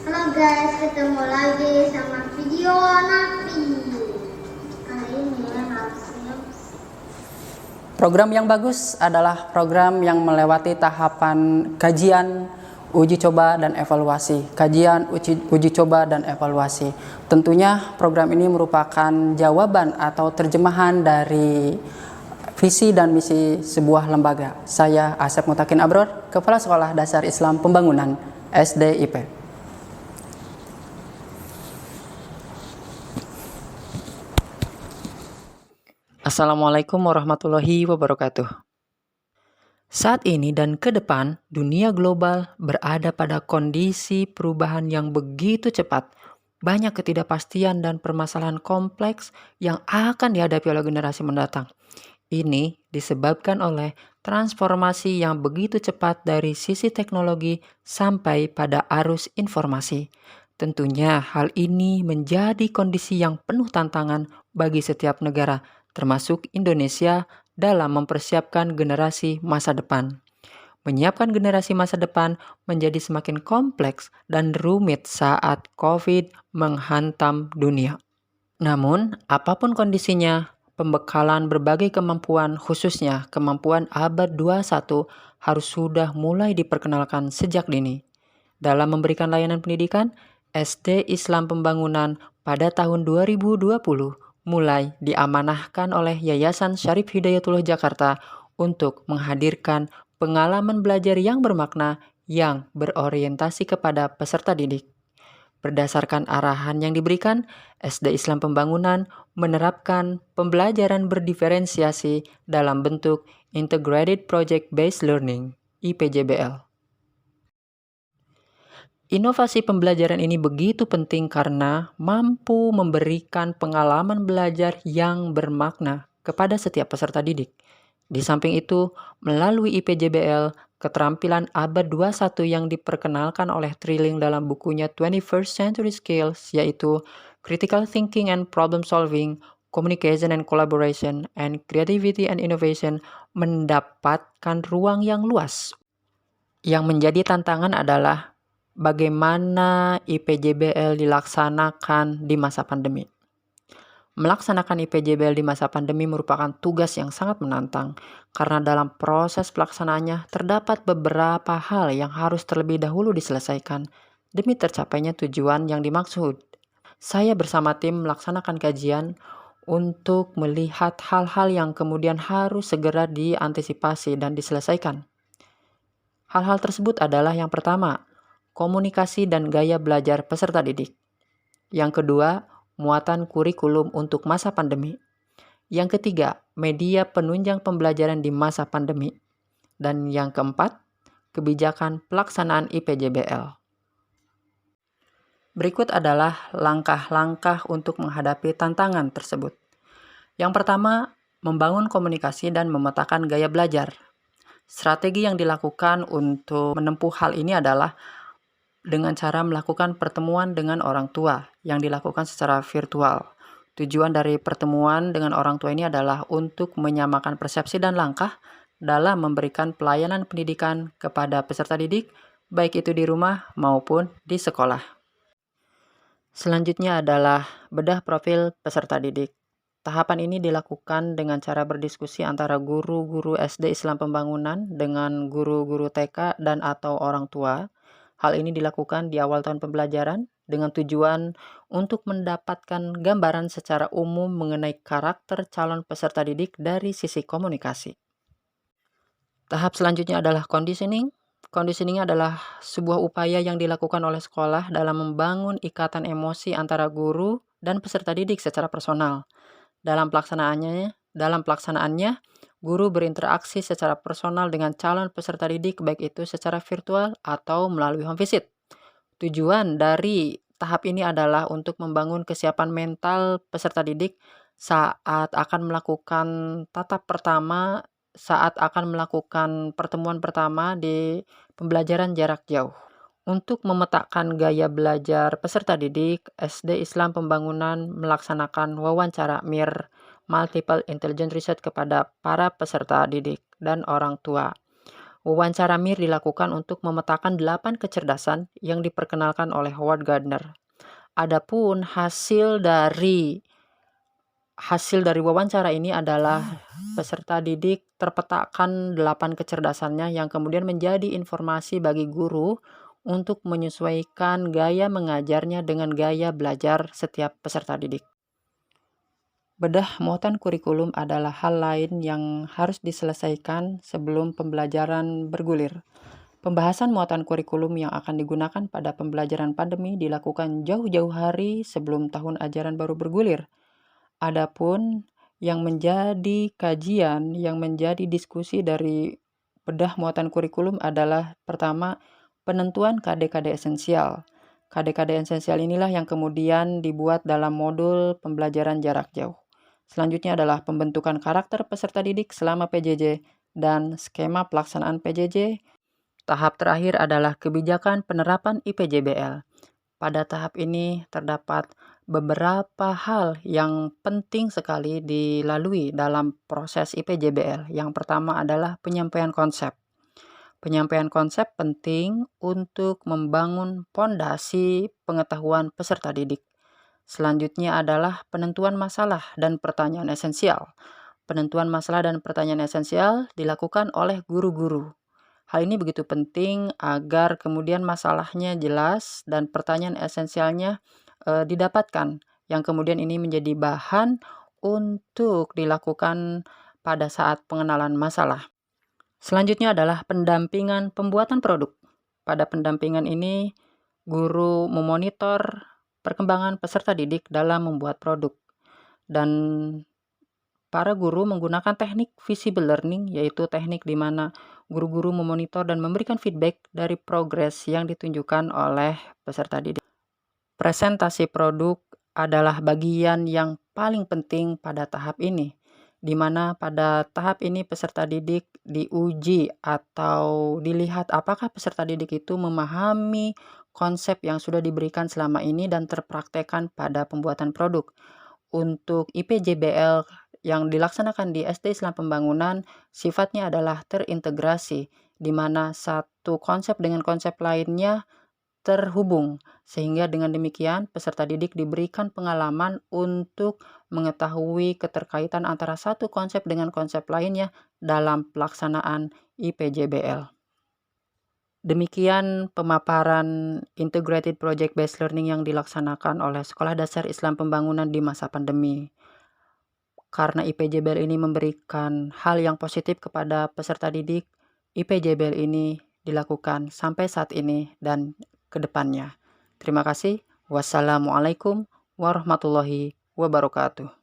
Halo guys, ketemu lagi sama video Nafi. Kali ini Program yang bagus adalah program yang melewati tahapan kajian, uji coba, dan evaluasi. Kajian, uji coba, dan evaluasi. Tentunya program ini merupakan jawaban atau terjemahan dari visi dan misi sebuah lembaga. Saya Asep Mutakin Abror, Kepala Sekolah Dasar Islam Pembangunan SDIP. Assalamualaikum warahmatullahi wabarakatuh. Saat ini dan ke depan, dunia global berada pada kondisi perubahan yang begitu cepat. Banyak ketidakpastian dan permasalahan kompleks yang akan dihadapi oleh generasi mendatang. Ini disebabkan oleh transformasi yang begitu cepat dari sisi teknologi sampai pada arus informasi. Tentunya hal ini menjadi kondisi yang penuh tantangan bagi setiap negara, termasuk Indonesia, dalam mempersiapkan generasi masa depan. Menyiapkan generasi masa depan menjadi semakin kompleks dan rumit saat COVID menghantam dunia. Namun, apapun kondisinya, pembekalan berbagai kemampuan, khususnya kemampuan abad 21, harus sudah mulai diperkenalkan sejak dini. Dalam memberikan layanan pendidikan, SD Islam Pembangunan pada tahun 2020 mulai diamanahkan oleh Yayasan Syarif Hidayatullah Jakarta untuk menghadirkan pengalaman belajar yang bermakna yang berorientasi kepada peserta didik. Berdasarkan arahan yang diberikan, SD Islam Pembangunan menerapkan pembelajaran berdiferensiasi dalam bentuk Integrated Project Based Learning (IPJBL). Inovasi pembelajaran ini begitu penting karena mampu memberikan pengalaman belajar yang bermakna kepada setiap peserta didik. Di samping itu, melalui IPJBL, keterampilan abad 21 yang diperkenalkan oleh Trilling dalam bukunya 21st Century Skills, yaitu Critical Thinking and Problem Solving, Communication and Collaboration, and Creativity and Innovation, mendapatkan ruang yang luas. Yang menjadi tantangan adalah bagaimana IPJBL dilaksanakan di masa pandemi. Melaksanakan IPJBL di masa pandemi merupakan tugas yang sangat menantang karena dalam proses pelaksanaannya terdapat beberapa hal yang harus terlebih dahulu diselesaikan demi tercapainya tujuan yang dimaksud. Saya bersama tim melaksanakan kajian untuk melihat hal-hal yang kemudian harus segera diantisipasi dan diselesaikan. Hal-hal tersebut adalah yang pertama, komunikasi dan gaya belajar peserta didik. Yang kedua, muatan kurikulum untuk masa pandemi. Yang ketiga, media penunjang pembelajaran di masa pandemi. Dan yang keempat, kebijakan pelaksanaan IPJBL. Berikut adalah langkah-langkah untuk menghadapi tantangan tersebut. Yang pertama, membangun komunikasi dan memetakan gaya belajar. Strategi yang dilakukan untuk menempuh hal ini adalah dengan cara melakukan pertemuan dengan orang tua yang dilakukan secara virtual. Tujuan dari pertemuan dengan orang tua ini adalah untuk menyamakan persepsi dan langkah dalam memberikan pelayanan pendidikan kepada peserta didik, baik itu di rumah maupun di sekolah. Selanjutnya adalah bedah profil peserta didik. Tahapan ini dilakukan dengan cara berdiskusi antara guru-guru SD Islam Pembangunan dengan guru-guru TK dan atau orang tua. Hal ini dilakukan di awal tahun pembelajaran dengan tujuan untuk mendapatkan gambaran secara umum mengenai karakter calon peserta didik dari sisi komunikasi. Tahap selanjutnya adalah conditioning. Conditioning adalah sebuah upaya yang dilakukan oleh sekolah dalam membangun ikatan emosi antara guru dan peserta didik secara personal. Dalam pelaksanaannya, guru berinteraksi secara personal dengan calon peserta didik baik itu secara virtual atau melalui home visit. Tujuan dari tahap ini adalah untuk membangun kesiapan mental peserta didik saat akan melakukan pertemuan pertama di pembelajaran jarak jauh. Untuk memetakan gaya belajar peserta didik, SD Islam Pembangunan melaksanakan wawancara MIR Multiple Intelligence Research kepada para peserta didik dan orang tua. Wawancara Mir dilakukan untuk memetakan 8 kecerdasan yang diperkenalkan oleh Howard Gardner. Adapun hasil dari wawancara ini adalah peserta didik terpetakan 8 kecerdasannya yang kemudian menjadi informasi bagi guru untuk menyesuaikan gaya mengajarnya dengan gaya belajar setiap peserta didik. Bedah muatan kurikulum adalah hal lain yang harus diselesaikan sebelum pembelajaran bergulir. Pembahasan muatan kurikulum yang akan digunakan pada pembelajaran pandemi dilakukan jauh-jauh hari sebelum tahun ajaran baru bergulir. Adapun yang menjadi kajian, yang menjadi diskusi dari bedah muatan kurikulum adalah pertama, penentuan KD-KD esensial. KD-KD esensial inilah yang kemudian dibuat dalam modul pembelajaran jarak jauh. Selanjutnya adalah pembentukan karakter peserta didik selama PJJ dan skema pelaksanaan PJJ. Tahap terakhir adalah kebijakan penerapan IPJBL. Pada tahap ini terdapat beberapa hal yang penting sekali dilalui dalam proses IPJBL. Yang pertama adalah penyampaian konsep. Penyampaian konsep penting untuk membangun pondasi pengetahuan peserta didik. Selanjutnya adalah penentuan masalah dan pertanyaan esensial. Penentuan masalah dan pertanyaan esensial dilakukan oleh guru-guru. Hal ini begitu penting agar kemudian masalahnya jelas dan pertanyaan esensialnya didapatkan, yang kemudian ini menjadi bahan untuk dilakukan pada saat pengenalan masalah. Selanjutnya adalah pendampingan pembuatan produk. Pada pendampingan ini, guru memonitor perkembangan peserta didik dalam membuat produk. Dan para guru menggunakan teknik visible learning, yaitu teknik di mana guru-guru memonitor dan memberikan feedback dari progres yang ditunjukkan oleh peserta didik. Presentasi produk adalah bagian yang paling penting pada tahap ini, di mana pada tahap ini peserta didik diuji atau dilihat apakah peserta didik itu memahami konsep yang sudah diberikan selama ini dan terpraktekkan pada pembuatan produk. Untuk IPJBL yang dilaksanakan di SD Islam Pembangunan sifatnya adalah terintegrasi, di mana satu konsep dengan konsep lainnya terhubung, sehingga dengan demikian peserta didik diberikan pengalaman untuk mengetahui keterkaitan antara satu konsep dengan konsep lainnya dalam pelaksanaan IPJBL. Demikian pemaparan Integrated Project Based Learning yang dilaksanakan oleh Sekolah Dasar Islam Pembangunan di masa pandemi. Karena IPJBL ini memberikan hal yang positif kepada peserta didik, IPJBL ini dilakukan sampai saat ini dan ke depannya. Terima kasih. Wassalamualaikum warahmatullahi wabarakatuh.